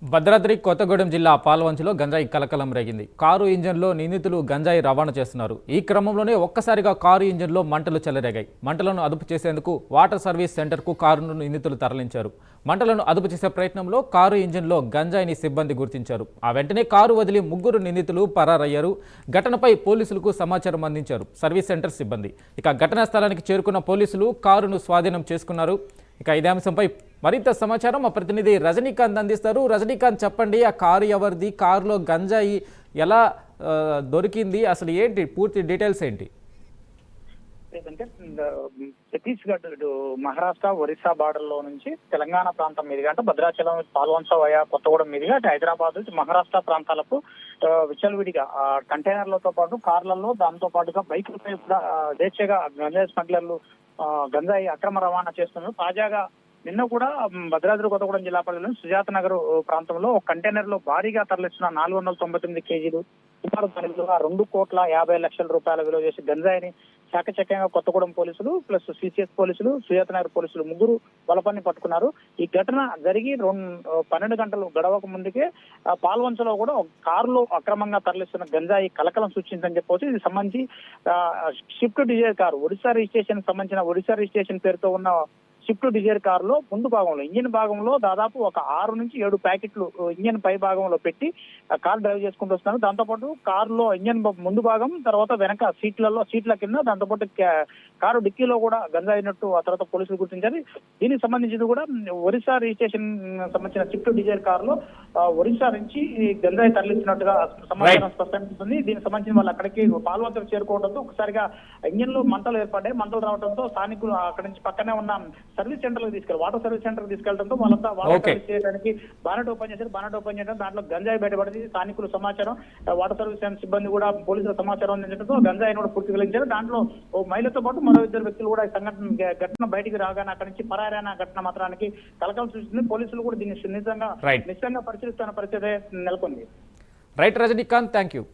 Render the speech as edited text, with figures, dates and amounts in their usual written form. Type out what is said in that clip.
భద్రాద్రి కొత్తగూడెం జిల్లా పాల్వంచలో గంజాయి కలకలం రేగింది. కారు ఇంజన్లో నిందితులు గంజాయి రవాణా చేస్తున్నారు. ఈ క్రమంలోనే ఒక్కసారిగా కారు ఇంజన్లో మంటలు చెలరేగాయి. మంటలను అదుపు చేసేందుకు వాటర్ సర్వీస్ సెంటర్కు కారును నిందితులు తరలించారు. మంటలను అదుపు చేసే ప్రయత్నంలో కారు ఇంజన్లో గంజాయిని సిబ్బంది గుర్తించారు. ఆ వెంటనే కారు వదిలి ముగ్గురు నిందితులు పరారయ్యారు. ఘటనపై పోలీసులకు సమాచారం అందించారు సర్వీస్ సెంటర్ సిబ్బంది. ఇక ఘటనా స్థలానికి చేరుకున్న పోలీసులు కారును స్వాధీనం చేసుకున్నారు. ఇక ఇదే అంశంపై మరింత సమాచారం మా ప్రతినిధి రజనీకాంత్ అందిస్తారు. రజనీకాంత్, చెప్పండి, ఆ కారు ఎవరిది, కారులో గంజాయి ఎలా దొరికింది, అసలు ఏంటి పూర్తి డీటెయిల్స్ ఏంటి? లేదంటే ఛత్తీస్గఢ్ మహారాష్ట్ర ఒరిస్సా బార్డర్ లో నుంచి తెలంగాణ ప్రాంతం మీదుగా అంటే భద్రాచలం పాల్వంచ వయా కొత్తగూడెం మీదుగా హైదరాబాద్ నుంచి మహారాష్ట్ర ప్రాంతాలకు విచ్చలవిడిగా కంటైనర్లతో పాటు కార్లలో దాంతో పాటుగా బైకులపై కూడా దేశీయంగా గంజాయి స్మగ్లర్లు గంజాయి అక్రమ రవాణా చేస్తున్నారు. తాజాగా నిన్న కూడా భద్రాద్రి కొత్తగూడెం జిల్లా పరిధిలోని సుజాత నగర్ ప్రాంతంలో ఒక కంటైనర్ లో భారీగా తరలిస్తున్న 499 కేజీలు సుమారు 2,50,00,000 రూపాయల విలువ చేసి గంజాయిని చాకచక్యంగా కొత్తగూడెం పోలీసులు ప్లస్ సిసిఎస్ పోలీసులు సుజాత నగర్ పోలీసులు ముగ్గురు వలపన్ని పట్టుకున్నారు. ఈ ఘటన జరిగి 12 గంటలు గడవక ముందుకే పాల్వంచలో కూడా ఒక కారులో అక్రమంగా తరలిస్తున్న గంజాయి కలకలం సృష్టిందని చెప్పవచ్చు. ఇది సంబంధించి Swift Dzire car Odisha registration సంబంధించిన ఒడిశా రిజిస్ట్రేషన్ పేరుతో ఉన్న స్విఫ్ట్ డిజైర్ కారులో ముందు భాగంలో ఇంజిన్ భాగంలో దాదాపు ఒక 6 నుంచి 7 ప్యాకెట్లు ఇంజిన్ పై భాగంలో పెట్టి కార్ డ్రైవ్ చేసుకుంటూ వస్తున్నారు. దాంతోపాటు కారులో ఇంజిన్ ముందు భాగం తర్వాత వెనక సీట్ల కింద దాంతోపాటు కారు డిక్కీలో కూడా గంజాయి అయినట్టు ఆ తర్వాత పోలీసులు గుర్తించారు. దీనికి సంబంధించి కూడా ఒరిస్సా రిజిస్ట్రేషన్ సంబంధించిన స్విఫ్ట్ డిజైర్ కారులో ఒరిస్సా నుంచి గంజాయి తరలిస్తున్నట్టుగా సమాచారం స్పష్టమవుతుంది. దీనికి సంబంధించి వాళ్ళు అక్కడికి పాల్వంచకు చేరుకోవడంతో ఒకసారిగా ఇంజిన్ లో మంటలు ఏర్పడ్డాయి. మంటలు రావడంతో స్థానికులు అక్కడి నుంచి పక్కనే ఉన్న service centre water service centre తీసుకెళ్లడంతో వాళ్ళంతా వాటర్ సర్వీస్ చేయడానికి బానెట్ ఓపెన్ చేశారు. బానెట్ ఓపెన్ చేయడం దాంట్లో గంజాయి బయటపడింది. స్థానికులు సమాచారం వాటర్ సర్వీస్ సెంటర్ సిబ్బంది కూడా పోలీసుల సమాచారం అందించడంతో గంజాయిని కూడా పూర్తి వెలిగించారు. దాంట్లో ఓ మహిళతో పాటు మరో 2 వ్యక్తులు కూడా ఈ ఘటన బయటికి రాగానే అక్కడి నుంచి పరారైన ఘటన మాత్రానికి కలకలం సృష్టించింది. పోలీసులు కూడా దీన్ని నిశ్చితంగా పరిశీలిస్తున్న పరిస్థితి నెలకొంది. Right Rajinikanth, thank you.